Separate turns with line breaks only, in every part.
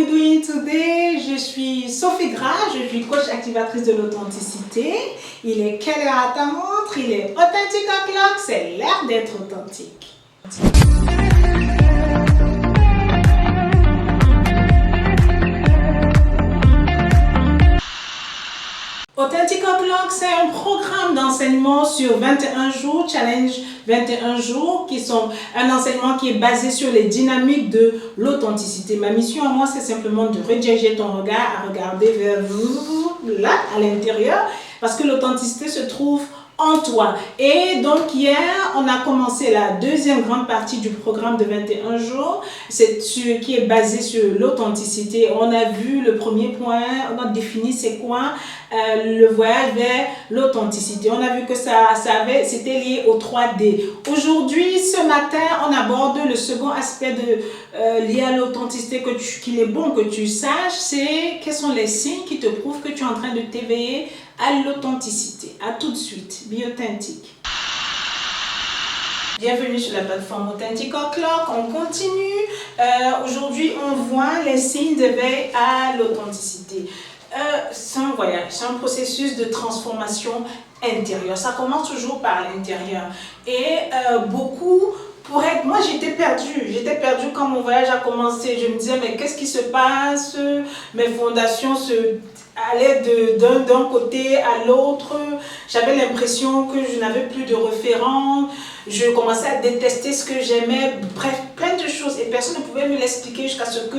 you doing today? Je suis Sophie Gras, je suis coach activatrice de l'authenticité. Il est quelle heure à ta montre? Il est authentique o'clock, c'est l'heure d'être authentique. Authentic O'Clock, c'est un programme d'enseignement sur 21 jours, challenge 21 jours, qui sont un enseignement qui est basé sur les dynamiques de l'authenticité. Ma mission à moi, c'est simplement de rediriger ton regard à regarder vers vous, là, à l'intérieur, parce que l'authenticité se trouve en toi. Et donc hier, on a commencé la deuxième grande partie du programme de 21 jours, qui est basé sur l'authenticité. On a vu le premier point, on a défini c'est quoi le voyage vers l'authenticité. On a vu que c'était lié au 3D. Aujourd'hui, ce matin, on aborde le second aspect lié à l'authenticité qu'il est bon que tu saches, c'est quels sont les signes qui te prouvent que tu es en train de t'éveiller à l'authenticité. À tout de suite. Be authentique. Bienvenue sur la plateforme Authentic O'Clock. On continue. Aujourd'hui, on voit les signes d'éveil à l'authenticité. C'est un voyage, c'est un processus de transformation intérieure. Ça commence toujours par l'intérieur. Et moi j'étais perdue quand mon voyage a commencé. Je me disais mais qu'est-ce qui se passe? Mes fondations allaient d'un côté à l'autre. J'avais l'impression que je n'avais plus de référent. Je commençais à détester ce que j'aimais. Bref, plein de choses. Et personne ne pouvait me l'expliquer jusqu'à ce que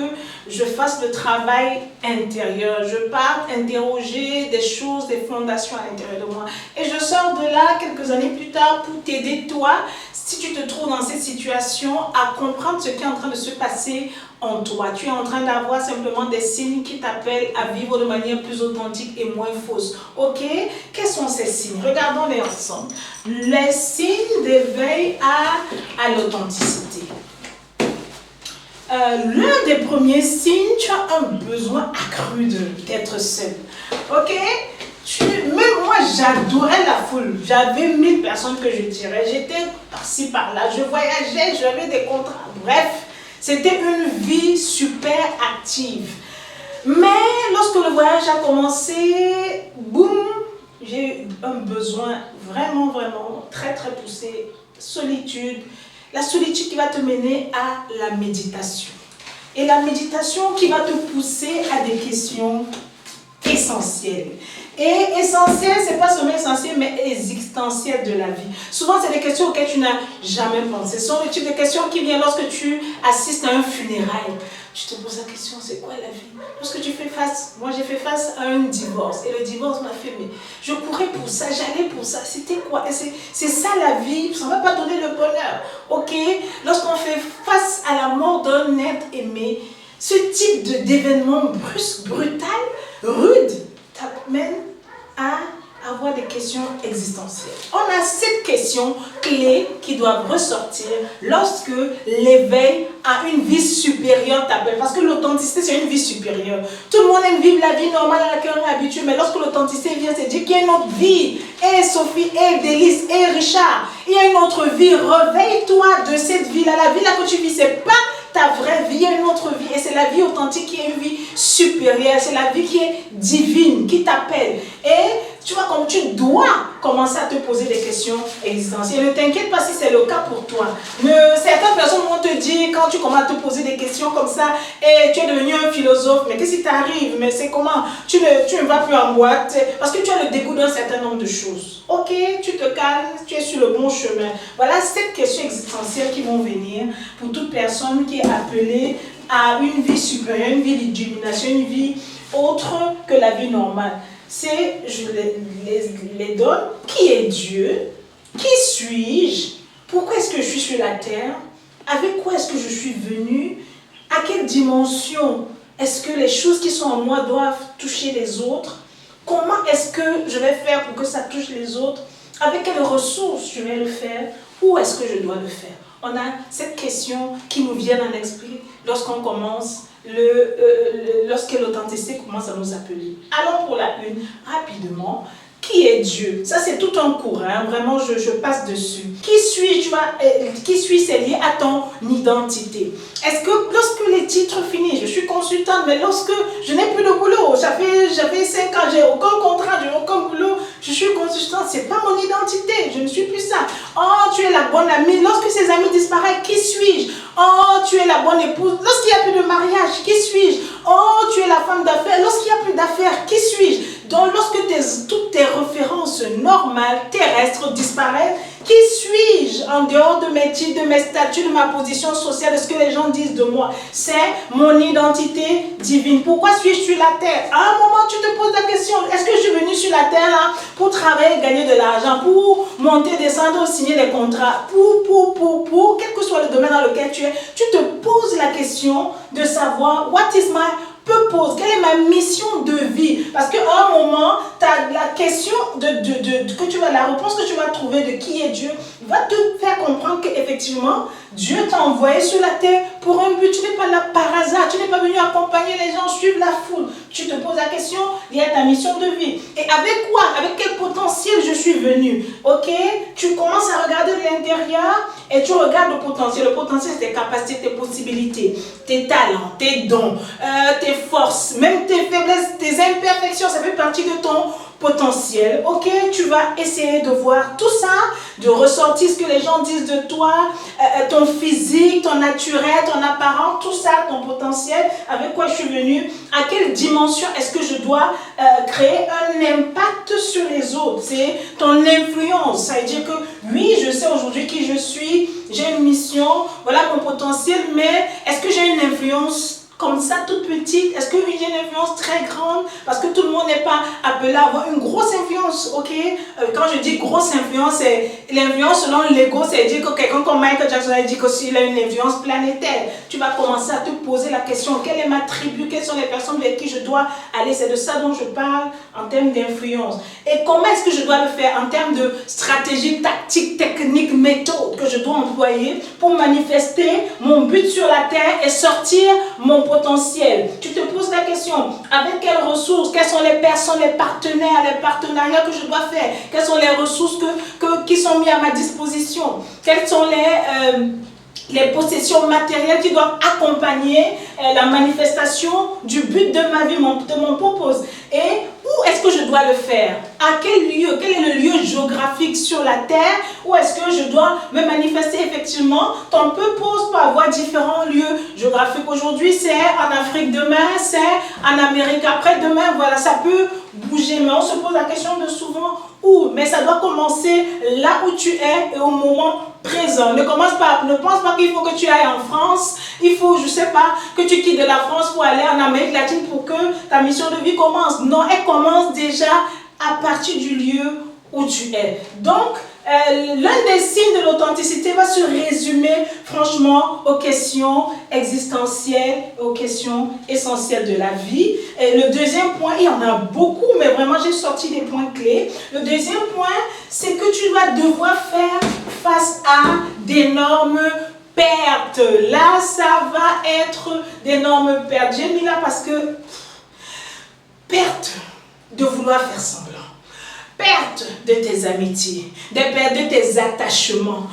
je fasse le travail intérieur. Je parte interroger des choses, des fondations à l'intérieur de moi. Et je sors de là quelques années plus tard pour t'aider toi, si tu te trouves dans cette situation, à comprendre ce qui est en train de se passer en toi. Tu es en train d'avoir simplement des signes qui t'appellent à vivre de manière plus authentique et moins fausse. Ok? Quels sont ces signes? Regardons-les ensemble. Les signes d'éveil à l'authenticité. L'un des premiers signes, tu as un besoin accru d'être seul. Ok? Même moi, j'adorais la foule. J'avais 1000 personnes que je dirais. J'étais par-ci, par-là. Je voyageais, j'avais des contrats. Bref, c'était une vie super active. Mais lorsque le voyage a commencé, boum, j'ai eu un besoin vraiment, vraiment très, très poussé. Solitude. La solitude qui va te mener à la méditation. Et la méditation qui va te pousser à des questions essentielles. Et essentiel, c'est pas seulement essentiel, mais existentiel de la vie. Souvent, c'est des questions auxquelles tu n'as jamais pensé. Ce sont le type de questions qui viennent lorsque tu assistes à un funérail. Tu te poses la question, c'est quoi la vie? Lorsque tu fais face, moi j'ai fait face à un divorce. Et le divorce m'a fait, mais je courais pour ça, j'allais pour ça. C'était quoi? C'est ça la vie, ça ne va pas donner le bonheur. Ok? Lorsqu'on fait face à la mort d'un être aimé, ce type d'événement brusque, brutal, rude, t'amène à avoir des questions existentielles. On a 7 questions clés qui doivent ressortir lorsque l'éveil à une vie supérieure t'appelle. Parce que l'authenticité, c'est une vie supérieure. Tout le monde aime vivre la vie normale à laquelle on est habitué, mais lorsque l'authenticité vient, c'est dire qu'il y a une autre vie. Et Sophie, et Délice, et Richard, il y a une autre vie. Réveille-toi de cette vie-là. La vie là que tu vis, c'est pas ta vraie vie, il y a une autre vie. Et c'est la vie authentique qui est une vie supérieure. C'est la vie qui est divine, qui t'appelle. Et tu vois, comme tu dois commencer à te poser des questions existentielles. Ne t'inquiète pas si c'est le cas pour toi. Certaines personnes vont te dire, quand tu commences à te poser des questions comme ça, et tu es devenu un philosophe, mais qu'est-ce qui t'arrive? Mais c'est comment? Tu ne vas plus en boîte parce que tu as le dégoût d'un certain nombre de choses. Ok, tu te calmes, tu es sur le bon chemin. Voilà 7 questions existentielles qui vont venir pour toute personne qui est appelée à une vie supérieure, une vie d'illumination, une vie autre que la vie normale. Je les donne. Qui est Dieu? Qui suis-je? Pourquoi est-ce que je suis sur la terre? Avec quoi est-ce que je suis venu? À quelle dimension est-ce que les choses qui sont en moi doivent toucher les autres? Comment est-ce que je vais faire pour que ça touche les autres? Avec quelles ressources je vais le faire? Où est-ce que je dois le faire? On a cette question qui nous vient à l'esprit lorsqu'on commence lorsque l'authenticité commence à nous appeler. Allons pour la une, rapidement. Qui est Dieu? Ça, c'est tout un cours, hein? Vraiment, je passe dessus. Qui suis-je? Qui suis-je? C'est lié à ton identité. Est-ce que lorsque titres finis, je suis consultante, mais lorsque je n'ai plus de boulot, j'avais 5 ans, j'ai aucun contrat, j'ai aucun boulot, je suis consultante, c'est pas mon identité, je ne suis plus ça. Oh, tu es la bonne amie, lorsque ces amis disparaissent, qui suis-je? Oh, tu es la bonne épouse, lorsqu'il n'y a plus de mariage, qui suis-je? Oh, tu es la femme d'affaires, lorsqu'il n'y a plus d'affaires, qui suis-je? Donc, lorsque toutes tes références normales, terrestres disparaissent, qui suis-je en dehors de mes titres, de mes statuts, de ma position sociale, de ce que les gens disent de moi? C'est mon identité divine. Pourquoi suis-je sur la terre? À un moment, tu te poses la question, est-ce que je suis venu sur la terre là, pour travailler, gagner de l'argent, pour monter, descendre, signer des contrats, quel que soit le domaine dans lequel tu es, tu te poses la question de savoir, what is my purpose, quelle est ma mission de vie? Parce qu'à un moment, tu as la question la réponse que tu vas trouver de qui est Dieu va te faire comprendre qu'effectivement, Dieu t'a envoyé sur la terre pour un but. Tu n'es pas là par hasard, tu n'es pas venu accompagner les gens, suivre la foule. Tu te poses la question, il y a ta mission de vie. Et avec quoi? Avec quel potentiel je suis venu? Ok? Tu commences à regarder de l'intérieur et tu regardes le potentiel. Le potentiel, c'est tes capacités, tes possibilités, tes talents, tes dons, tes forces, même tes faiblesses, tes imperfections. Ça fait partie de ton potentiel. Ok? Tu vas essayer de voir tout ça, de ressortir ce que les gens disent de toi, ton physique, ton naturel, ton apparence, tout ça, ton potentiel, avec quoi je suis venu, à quelle dimension est-ce que je dois créer un impact sur les autres. C'est ton influence. Ça veut dire que oui, je sais aujourd'hui qui je suis, j'ai une mission, voilà mon potentiel, mais est-ce que j'ai une influence comme ça, toute petite? Est-ce que j'ai une influence très grande? Parce que tout le monde n'est pas appelé à avoir une grosse influence, ok? Quand je dis grosse influence, c'est l'influence selon l'ego, c'est-à-dire que quelqu'un comme Michael Jackson a dit qu'il a une influence planétaire. Tu vas commencer à te poser la question, quelle est ma tribu? Quelles sont les personnes avec qui je dois aller? C'est de ça dont je parle en termes d'influence. Et comment est-ce que je dois le faire en termes de stratégie, tactique, technique, méthode que je dois employer pour manifester mon but sur la terre et sortir mon potentiel? Tu te poses la question, avec quelles ressources, quelles sont les personnes, les partenaires, les partenariats que je dois faire? Quelles sont les ressources qui sont mises à ma disposition? Quelles sont les possessions matérielles qui doivent accompagner la manifestation du but de ma vie, de mon propos? Et où est-ce que je dois le faire? À quel lieu? Quel est le lieu géographique sur la terre? Où est-ce que je dois me manifester effectivement? Ton purpose peut avoir différents lieux géographiques. Aujourd'hui, c'est en Afrique. Demain, c'est en Amérique. Après, demain, voilà, ça peut bouger. Mais on se pose la question de souvent où? Mais ça doit commencer là où tu es et au moment présent. Ne pense pas qu'il faut que tu ailles en France. Il faut, je sais pas, que tu quittes de la France pour aller en Amérique latine pour que ta mission de vie commence. Non, elle commence déjà à partir du lieu où tu es. Donc, l'un des signes de l'authenticité va se résumer franchement aux questions existentielles, aux questions essentielles de la vie. Et le deuxième point, il y en a beaucoup, mais vraiment j'ai sorti des points clés. Le deuxième point, c'est que tu vas devoir faire face à d'énormes pertes. Là, ça va être d'énormes pertes. J'ai mis là parce que perte de vouloir faire semblant. Perte de tes amitiés, des pertes de tes attachements,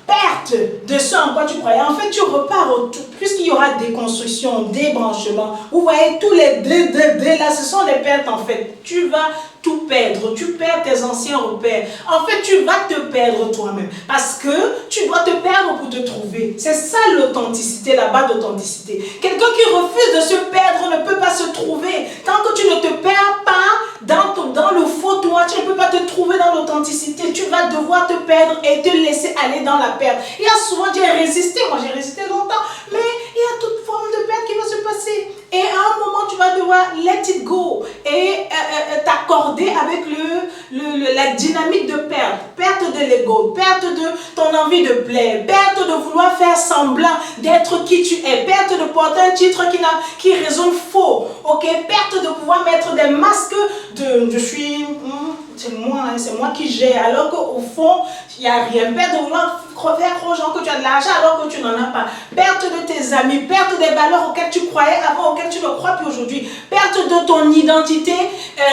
perte de ce en quoi tu croyais. En fait, tu repars au tout, puisqu'il y aura des constructions, des branchements. Vous voyez, tous les deux là, ce sont des pertes en fait. Tu vas tout perdre, tu perds tes anciens repères. En fait, tu vas te perdre toi-même parce que tu dois te perdre pour te trouver. C'est ça l'authenticité, la base d'authenticité. Quelqu'un qui refuse de se perdre ne peut pas se trouver. Tant que tu ne te perds pas dans le faux toi, tu ne peux pas te trouver dans l'authenticité. Tu vas devoir te perdre et te laisser aller dans la perte. Il y a souvent, j'ai résisté, moi j'ai résisté longtemps, mais il y a toute forme de perte qui va se passer. Et à un moment, tu vas devoir let it go et t'accorder avec la dynamique de perte. Perte de l'ego, perte de ton envie de plaire, perte de vouloir faire semblant d'être qui tu es, perte de porter un titre qui résonne faux, ok? Perte de pouvoir mettre des masques de je suis, c'est moi qui gère, alors qu'au fond, il n'y a rien. Perte de vouloir faire croire aux gens que tu as de l'argent alors que tu n'en as pas. Perte de tes amis, perte des valeurs auxquelles tu croyais avant, auxquelles tu ne crois plus aujourd'hui. Perte de ton identité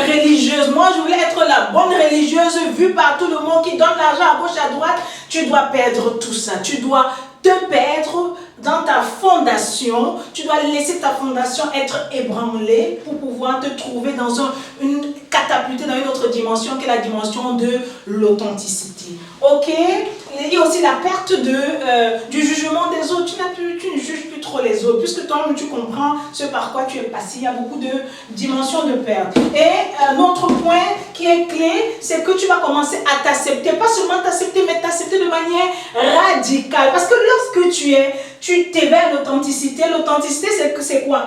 religieuse. Moi, je voulais être la bonne religieuse vue par tout le monde qui donne l'argent à gauche, à droite. Tu dois perdre tout ça. Tu dois te perdre dans ta fondation, tu dois laisser ta fondation être ébranlée pour pouvoir te trouver dans une catapultée dans une autre dimension qui est la dimension de l'authenticité. Ok? Il y a aussi la perte du jugement des autres. Tu ne juges plus trop les autres, puisque toi-même tu comprends ce par quoi tu es passé. Il y a beaucoup de dimensions de perte. Et un autre point qui est clé, c'est que tu vas commencer à t'accepter. Pas seulement t'accepter, mais t'accepter de manière radicale. Parce que lorsque tu t'éveilles l'authenticité, c'est quoi?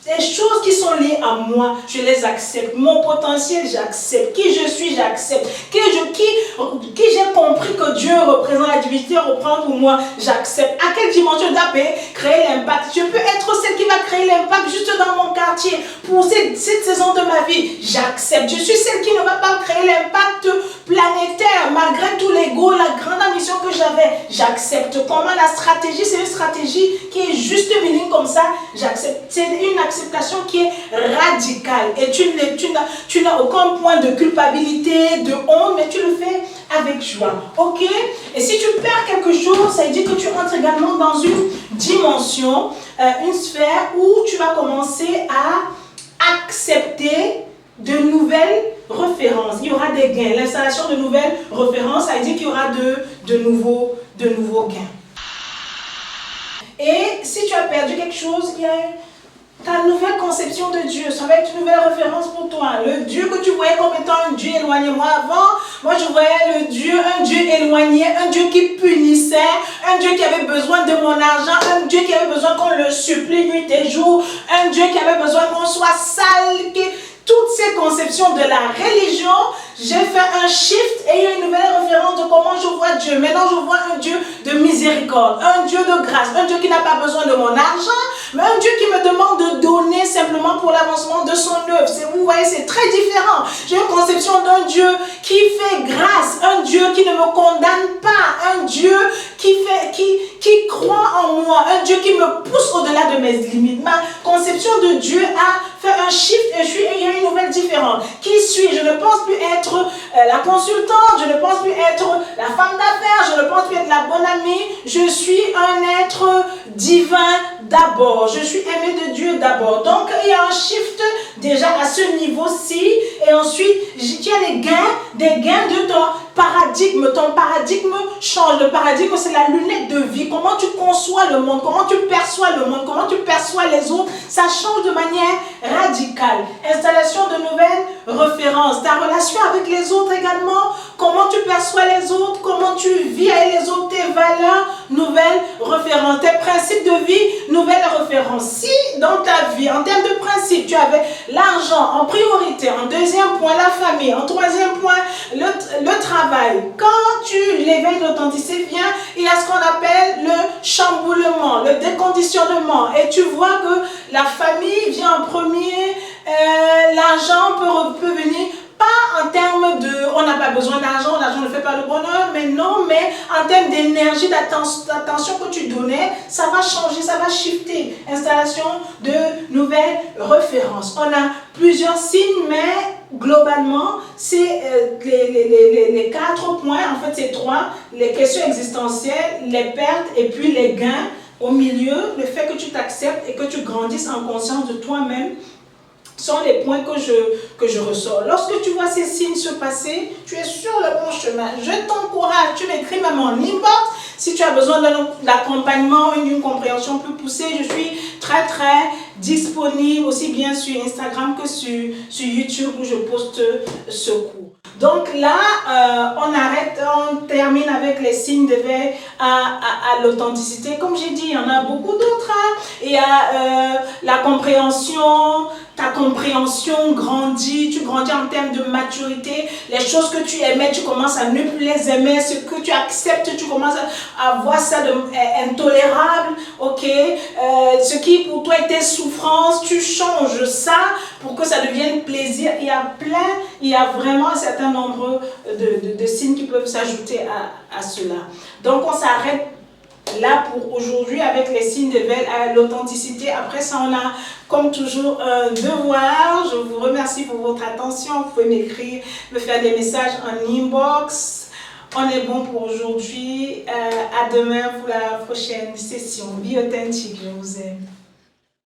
Les choses qui sont liées à moi, je les accepte. Mon potentiel, j'accepte. Qui je suis, j'accepte. Qui j'ai compris que Dieu représente, la divinité reprend pour moi, j'accepte. À quelle dimension d'appel créer l'impact? Je peux être celle qui va créer l'impact juste dans mon quartier. Pour cette saison de ma vie, j'accepte. Je suis celle qui ne va pas créer l'impact planétaire, malgré tout l'ego, la grande ambition que j'avais. J'accepte. Comment la stratégie, c'est une stratégie qui est juste une comme ça, j'accepte. C'est une acceptation qui est radicale et tu n'as aucun point de culpabilité, de honte, mais tu le fais avec joie. Ok? Et si tu perds quelque chose, ça veut dire que tu entres également dans une dimension, une sphère où tu vas commencer à accepter de nouvelles références. Il y aura des gains. L'installation de nouvelles références, ça veut dire qu'il y aura de nouveaux gains. Et si tu as perdu quelque chose, il y a ta nouvelle conception de Dieu, ça va être une nouvelle référence pour toi. Le Dieu que tu voyais comme étant un Dieu éloigné. Moi je voyais un Dieu éloigné, un Dieu qui punissait, un Dieu qui avait besoin de mon argent, un Dieu qui avait besoin qu'on le supplie nuit et jour, un Dieu qui avait besoin qu'on soit sale. Toutes ces conceptions de la religion, j'ai fait un shift et il y a une nouvelle référence de comment je vois Dieu. Maintenant, je vois un Dieu de miséricorde, un Dieu de grâce, un Dieu qui n'a pas besoin de mon argent, mais un Dieu qui me demande de donner simplement pour l'avancement de son œuvre. Vous voyez, c'est très différent. J'ai une conception d'un Dieu qui fait grâce, un Dieu qui ne me condamne pas, un Dieu qui croit en moi, un Dieu qui me pousse au-delà de mes limites. Ma conception de Dieu a fait un shift et il y a une nouvelle différence. Qui suis-je? Je ne pense plus être la consultante, je ne pense plus être la femme d'affaires, je ne pense plus être la bonne amie. Je suis un être divin d'abord. Je suis aimé de Dieu d'abord. Donc, il y a un shift déjà à ce niveau-ci. Et ensuite, il y a des gains de ton paradigme. Ton paradigme change. Le paradigme, c'est la lunette de vie. Comment tu conçois le monde, comment tu perçois le monde, comment tu perçois les autres. Ça change de manière radicale. Installation de nouvelles références. Ta relation avec les autres également. Comment tu perçois les autres, comment tu vis avec les autres, tes valeurs, nouvelles références. Tes principes de vie, nouvelles références. Si dans ta vie, en termes de principes, tu avais l'argent en priorité, en deuxième point, la famille, en troisième point, le travail. Quand tu l'éveilles d'authenticité vient, il y a ce qu'on appelle le chamboulement, le déconditionnement. Et tu vois que la famille vient en premier, l'argent peut venir. Pas en termes de, on n'a pas besoin d'argent, l'argent ne fait pas le bonheur, mais non, mais en termes d'énergie, d'attention que tu donnais, ça va changer, ça va shifter. Installation de nouvelles références. On a plusieurs signes, mais globalement, c'est les 4 points, en fait c'est 3, les questions existentielles, les pertes et puis les gains. Au milieu, le fait que tu t'acceptes et que tu grandisses en conscience de toi-même, sont les points que je ressors. Lorsque tu vois ces signes se passer, tu es sur le bon chemin. Je t'encourage, tu m'écris même en inbox. Si tu as besoin d'accompagnement, d'une compréhension plus poussée, je suis très disponible aussi bien sur Instagram que sur YouTube où je poste ce cours. Donc là, on termine avec les signes d'éveil à l'authenticité. Comme j'ai dit, il y en a beaucoup d'autres. Il y a la compréhension. Ta compréhension grandit, tu grandis en termes de maturité. Les choses que tu aimais, tu commences à ne plus les aimer. Ce que tu acceptes, tu commences à voir ça intolérable. Ok, ce qui pour toi était souffrance, tu changes ça pour que ça devienne plaisir. Il y a vraiment un certain nombre de signes qui peuvent s'ajouter à cela. Donc on s'arrête là pour aujourd'hui avec les signes d'éveil à l'authenticité. Après ça, on a comme toujours un devoir. Je vous remercie pour votre attention. Vous pouvez m'écrire, me faire des messages en inbox. On est bon pour aujourd'hui. À demain pour la prochaine session. Be authentique, je vous aime.